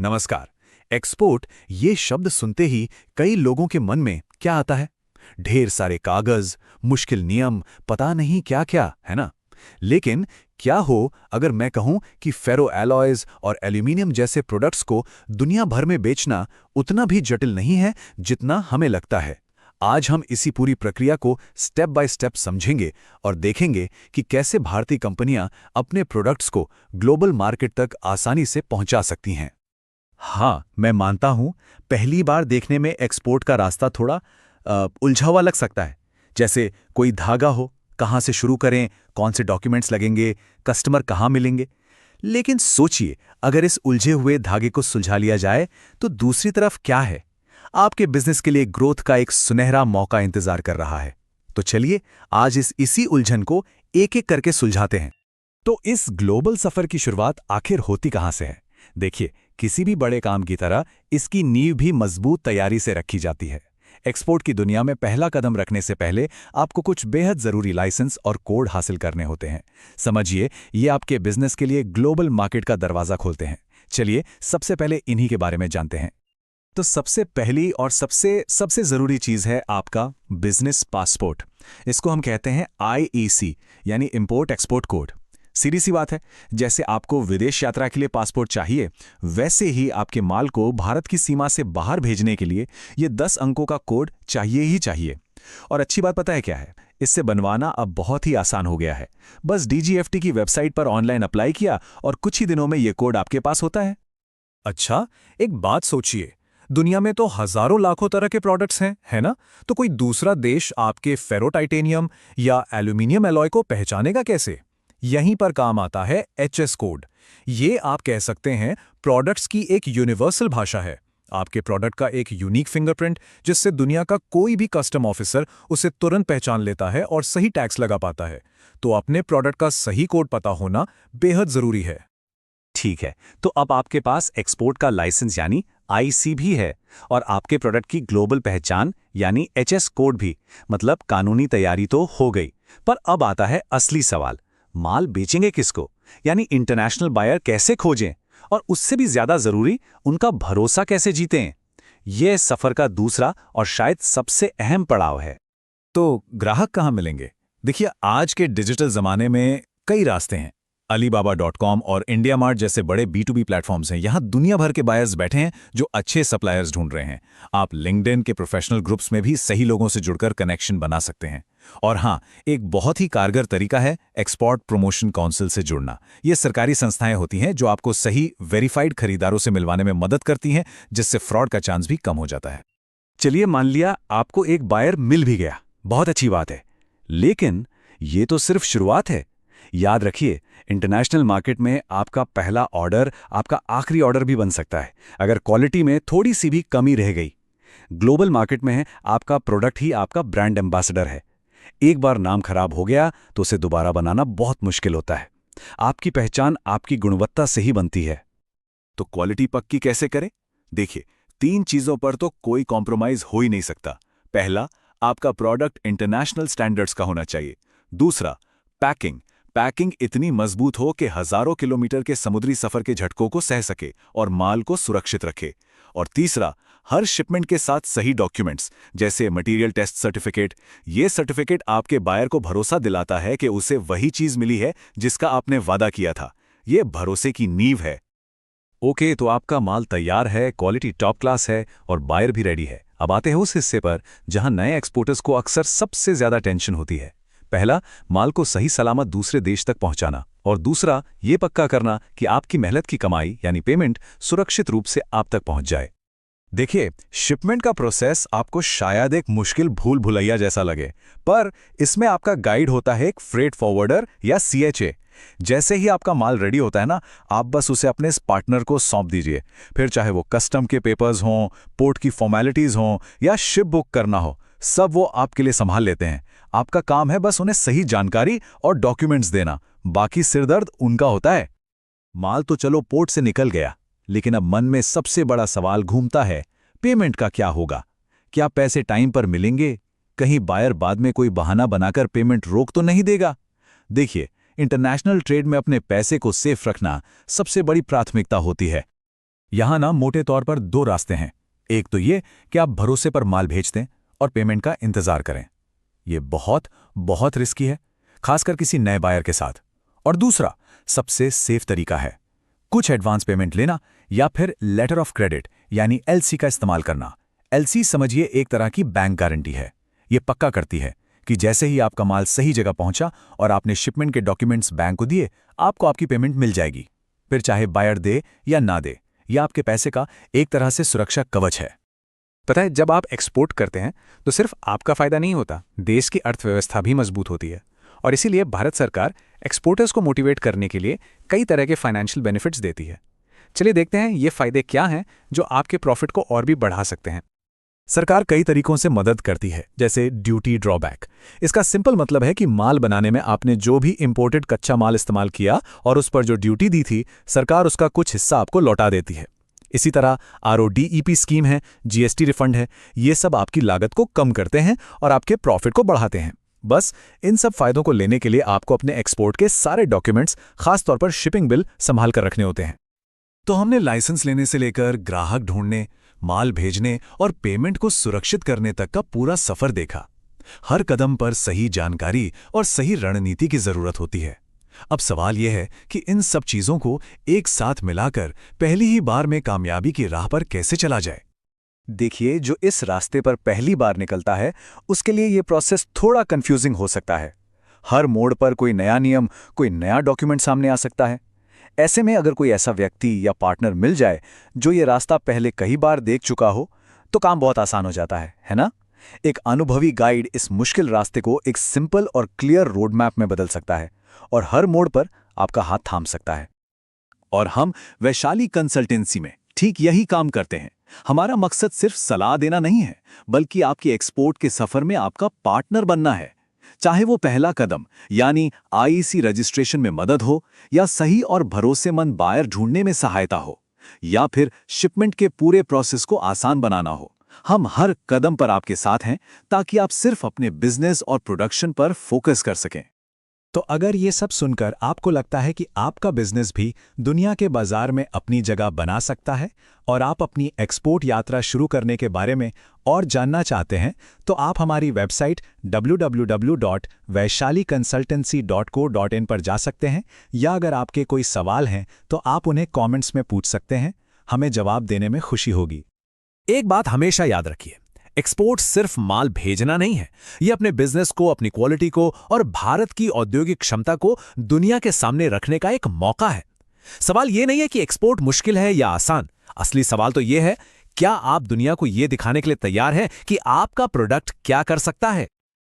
नमस्कार। एक्सपोर्ट ये शब्द सुनते ही कई लोगों के मन में क्या आता है? ढेर सारे कागज, मुश्किल नियम, पता नहीं क्या क्या, है ना? लेकिन क्या हो अगर मैं कहूं कि फेरो एलॉयज और एल्यूमिनियम जैसे प्रोडक्ट्स को दुनिया भर में बेचना उतना भी जटिल नहीं है जितना हमें लगता है। आज हम इसी पूरी प्रक्रिया को स्टेप बाय स्टेप समझेंगे और देखेंगे कि कैसे भारतीय कंपनियां अपने प्रोडक्ट्स को ग्लोबल मार्केट तक आसानी से पहुंचा सकती हैं। हाँ, मैं मानता हूं, पहली बार देखने में एक्सपोर्ट का रास्ता थोड़ा उलझा हुआ लग सकता है। जैसे कोई धागा हो, कहाँ से शुरू करें, कौन से डॉक्यूमेंट्स लगेंगे, कस्टमर कहाँ मिलेंगे। लेकिन सोचिए, अगर इस उलझे हुए धागे को सुलझा लिया जाए तो दूसरी तरफ क्या है? आपके बिजनेस के लिए ग्रोथ का एक सुनहरा मौका इंतजार कर रहा है। तो चलिए आज इसी उलझन को एक एक करके सुलझाते हैं। तो इस ग्लोबल सफर की शुरुआत आखिर होती कहाँ से है? देखिए, किसी भी बड़े काम की तरह इसकी नींव भी मजबूत तैयारी से रखी जाती है। एक्सपोर्ट की दुनिया में पहला कदम रखने से पहले आपको कुछ बेहद जरूरी लाइसेंस और कोड हासिल करने होते हैं। समझिए, ये आपके बिजनेस के लिए ग्लोबल मार्केट का दरवाजा खोलते हैं। चलिए सबसे पहले इन्हीं के बारे में जानते हैं। तो सबसे पहली और सबसे जरूरी चीज है आपका बिजनेस पासपोर्ट। इसको हम कहते हैं IEC, यानी इंपोर्ट एक्सपोर्ट कोड। सीधी सी बात है, जैसे आपको विदेश यात्रा के लिए पासपोर्ट चाहिए, वैसे ही आपके माल को भारत की सीमा से बाहर भेजने के लिए ये 10 अंकों का कोड चाहिए ही चाहिए। और अच्छी बात पता है क्या है? इससे बनवाना अब बहुत ही आसान हो गया है। बस DGFT की वेबसाइट पर ऑनलाइन अप्लाई किया और कुछ ही दिनों में ये कोड आपके पास होता है। अच्छा, एक बात सोचिए, दुनिया में तो हजारों लाखों तरह के प्रोडक्ट्स हैं, है ना? तो कोई दूसरा देश आपके फेरो टाइटेनियम या एल्यूमिनियम एलॉय को पहचानेगा कैसे? यहीं पर काम आता है HS कोड। ये आप कह सकते हैं प्रोडक्ट्स की एक यूनिवर्सल भाषा है। आपके प्रोडक्ट का एक यूनिक फिंगरप्रिंट, जिससे दुनिया का कोई भी कस्टम ऑफिसर उसे तुरंत पहचान लेता है और सही टैक्स लगा पाता है। तो अपने प्रोडक्ट का सही कोड पता होना बेहद जरूरी है। ठीक है, तो अब आपके पास एक्सपोर्ट का लाइसेंस यानी IC भी है और आपके प्रोडक्ट की ग्लोबल पहचान यानी HS कोड भी, मतलब कानूनी तैयारी तो हो गई। पर अब आता है असली सवाल, माल बेचेंगे किसको? यानी इंटरनेशनल बायर कैसे खोजें? और उससे भी ज्यादा जरूरी, उनका भरोसा कैसे जीतें? यह सफर का दूसरा और शायद सबसे अहम पड़ाव है। तो ग्राहक कहाँ मिलेंगे? देखिए, आज के डिजिटल जमाने में कई रास्ते हैं। Alibaba.com और इंडिया मार्ट जैसे बड़े B2B प्लेटफॉर्म्स हैं। यहाँ दुनिया भर के बायर्स बैठे हैं जो अच्छे सप्लायर्स ढूंढ रहे हैं। आप लिंक्डइन के प्रोफेशनल ग्रुप्स में भी सही लोगों से जुड़कर कनेक्शन बना सकते हैं। और हाँ, एक बहुत ही कारगर तरीका है एक्सपोर्ट प्रमोशन काउंसिल से जुड़ना। ये सरकारी संस्थाएं होती हैं जो आपको सही वेरीफाइड खरीदारों से मिलवाने में मदद करती हैं, जिससे फ्रॉड का चांस भी कम हो जाता है। चलिए मान लिया आपको एक बायर मिल भी गया, बहुत अच्छी बात है। लेकिन ये तो सिर्फ शुरुआत है। याद रखिए, इंटरनेशनल मार्केट में आपका पहला ऑर्डर आपका आखिरी ऑर्डर भी बन सकता है, अगर क्वालिटी में थोड़ी सी भी कमी रह गई। ग्लोबल मार्केट में आपका प्रोडक्ट ही आपका ब्रांड एम्बेसडर है। एक बार नाम खराब हो गया तो उसे दोबारा बनाना बहुत मुश्किल होता है। आपकी पहचान आपकी गुणवत्ता से ही बनती है। तो क्वालिटी पक्की कैसे करें? देखिए, 3 चीजों पर तो कोई कॉम्प्रोमाइज हो ही नहीं सकता। पहला, आपका प्रोडक्ट इंटरनेशनल स्टैंडर्ड्स का होना चाहिए। दूसरा, पैकिंग इतनी मजबूत हो कि हजारों किलोमीटर के समुद्री सफर के झटकों को सह सके और माल को सुरक्षित रखे। और तीसरा, हर शिपमेंट के साथ सही डॉक्यूमेंट्स, जैसे मटेरियल टेस्ट सर्टिफिकेट। ये सर्टिफिकेट आपके बायर को भरोसा दिलाता है कि उसे वही चीज मिली है जिसका आपने वादा किया था। ये भरोसे की नींव है। ओके, तो आपका माल तैयार है, क्वालिटी टॉप क्लास है और बायर भी रेडी है। अब आते हैं उस हिस्से पर जहां नए एक्सपोर्टर्स को अक्सर सबसे ज्यादा टेंशन होती है। पहला, माल को सही सलामत दूसरे देश तक पहुंचाना, और दूसरा, ये पक्का करना कि आपकी मेहनत की कमाई यानी पेमेंट सुरक्षित रूप से आप तक पहुंच जाए। देखिए, शिपमेंट का प्रोसेस आपको शायद एक मुश्किल भूल भुलैया जैसा लगे, पर इसमें आपका गाइड होता है एक फ्रेट फॉरवर्डर या CHA। जैसे ही आपका माल रेडी होता है ना, आप बस उसे अपने इस पार्टनर को सौंप दीजिए। फिर चाहे वो कस्टम के पेपर्स हों, पोर्ट की फॉर्मेलिटीज हों या शिप बुक करना हो, सब वो आपके लिए संभाल लेते हैं। आपका काम है बस उन्हें सही जानकारी और डॉक्यूमेंट्स देना, बाकी सिरदर्द उनका होता है। माल तो चलो पोर्ट से निकल गया, लेकिन अब मन में सबसे बड़ा सवाल घूमता है, पेमेंट का क्या होगा? क्या पैसे टाइम पर मिलेंगे? कहीं बायर बाद में कोई बहाना बनाकर पेमेंट रोक तो नहीं देगा? देखिए, इंटरनेशनल ट्रेड में अपने पैसे को सेफ रखना सबसे बड़ी प्राथमिकता होती है। यहाँ ना मोटे तौर पर दो रास्ते हैं। एक तो ये कि आप भरोसे पर माल भेज दें और पेमेंट का इंतजार करें। ये बहुत बहुत रिस्की है, खासकर किसी नए बायर के साथ। और दूसरा सबसे सेफ तरीका है कुछ एडवांस पेमेंट लेना या फिर लेटर ऑफ क्रेडिट यानी एलसी का इस्तेमाल करना। एलसी समझिए एक तरह की बैंक गारंटी है। ये पक्का करती है कि जैसे ही आपका माल सही जगह पहुंचा और आपने शिपमेंट के डॉक्यूमेंट्स बैंक को दिए, आपको आपकी पेमेंट मिल जाएगी। फिर चाहे बायर दे या ना दे, यह आपके पैसे का एक तरह से सुरक्षा कवच है। पता है, जब आप एक्सपोर्ट करते हैं तो सिर्फ आपका फायदा नहीं होता, देश की अर्थव्यवस्था भी मजबूत होती है। और इसीलिए भारत सरकार एक्सपोर्टर्स को मोटिवेट करने के लिए कई तरह के फाइनेंशियल बेनिफिट्स देती है। चलिए देखते हैं ये फायदे क्या हैं जो आपके प्रॉफिट को और भी बढ़ा सकते हैं। सरकार कई तरीकों से मदद करती है, जैसे ड्यूटी ड्रॉबैक। इसका सिंपल मतलब है कि माल बनाने में आपने जो भी इंपोर्टेड कच्चा माल इस्तेमाल किया और उस पर जो ड्यूटी दी थी, सरकार उसका कुछ हिस्सा आपको लौटा देती है। इसी तरह RODEP स्कीम है, GST रिफंड है, ये सब आपकी लागत को कम करते हैं और आपके प्रॉफिट को बढ़ाते हैं। बस इन सब फायदों को लेने के लिए आपको अपने एक्सपोर्ट के सारे डॉक्यूमेंट्स, खासतौर पर शिपिंग बिल, संभाल कर रखने होते हैं। तो हमने लाइसेंस लेने से लेकर ग्राहक ढूंढने, माल भेजने और पेमेंट को सुरक्षित करने तक का पूरा सफर देखा। हर कदम पर सही जानकारी और सही रणनीति की जरूरत होती है। अब सवाल यह है कि इन सब चीजों को एक साथ मिलाकर पहली ही बार में कामयाबी की राह पर कैसे चला जाए। देखिए, जो इस रास्ते पर पहली बार निकलता है, उसके लिए यह प्रोसेस थोड़ा कंफ्यूजिंग हो सकता है। हर मोड़ पर कोई नया नियम, कोई नया डॉक्यूमेंट सामने आ सकता है। ऐसे में अगर कोई ऐसा व्यक्ति या पार्टनर मिल जाए जो ये रास्ता पहले कई बार देख चुका हो, तो काम बहुत आसान हो जाता है ना? एक अनुभवी गाइड इस मुश्किल रास्ते को एक सिंपल और क्लियर रोड मैप में बदल सकता है और हर मोड़ पर आपका हाथ थाम सकता है। और हम वैशाली कंसल्टेंसी में ठीक यही काम करते हैं। हमारा मकसद सिर्फ सलाह देना नहीं है, बल्कि आपकी एक्सपोर्ट के सफर में आपका पार्टनर बनना है। चाहे वो पहला कदम यानी IEC रजिस्ट्रेशन में मदद हो, या सही और भरोसेमंद बायर ढूंढने में सहायता हो, या फिर शिपमेंट के पूरे प्रोसेस को आसान बनाना हो, हम हर कदम पर आपके साथ हैं ताकि आप सिर्फ अपने बिजनेस और प्रोडक्शन पर फोकस कर सकें। तो अगर ये सब सुनकर आपको लगता है कि आपका बिजनेस भी दुनिया के बाजार में अपनी जगह बना सकता है और आप अपनी एक्सपोर्ट यात्रा शुरू करने के बारे में और जानना चाहते हैं, तो आप हमारी वेबसाइट www.vaishaliconsultancy.co.in पर जा सकते हैं, या अगर आपके कोई सवाल हैं तो आप उन्हें कमेंट्स में पूछ सकते हैं। हमें जवाब देने में खुशी होगी। एक बात हमेशा याद रखिए, एक्सपोर्ट सिर्फ माल भेजना नहीं है। ये अपने बिजनेस को, अपनी क्वालिटी को और भारत की औद्योगिक क्षमता को दुनिया के सामने रखने का एक मौका है। सवाल ये नहीं है कि एक्सपोर्ट मुश्किल है या आसान। असली सवाल तो ये है, क्या आप दुनिया को ये दिखाने के लिए तैयार हैं कि आपका प्रोडक्ट क्या कर सकता है।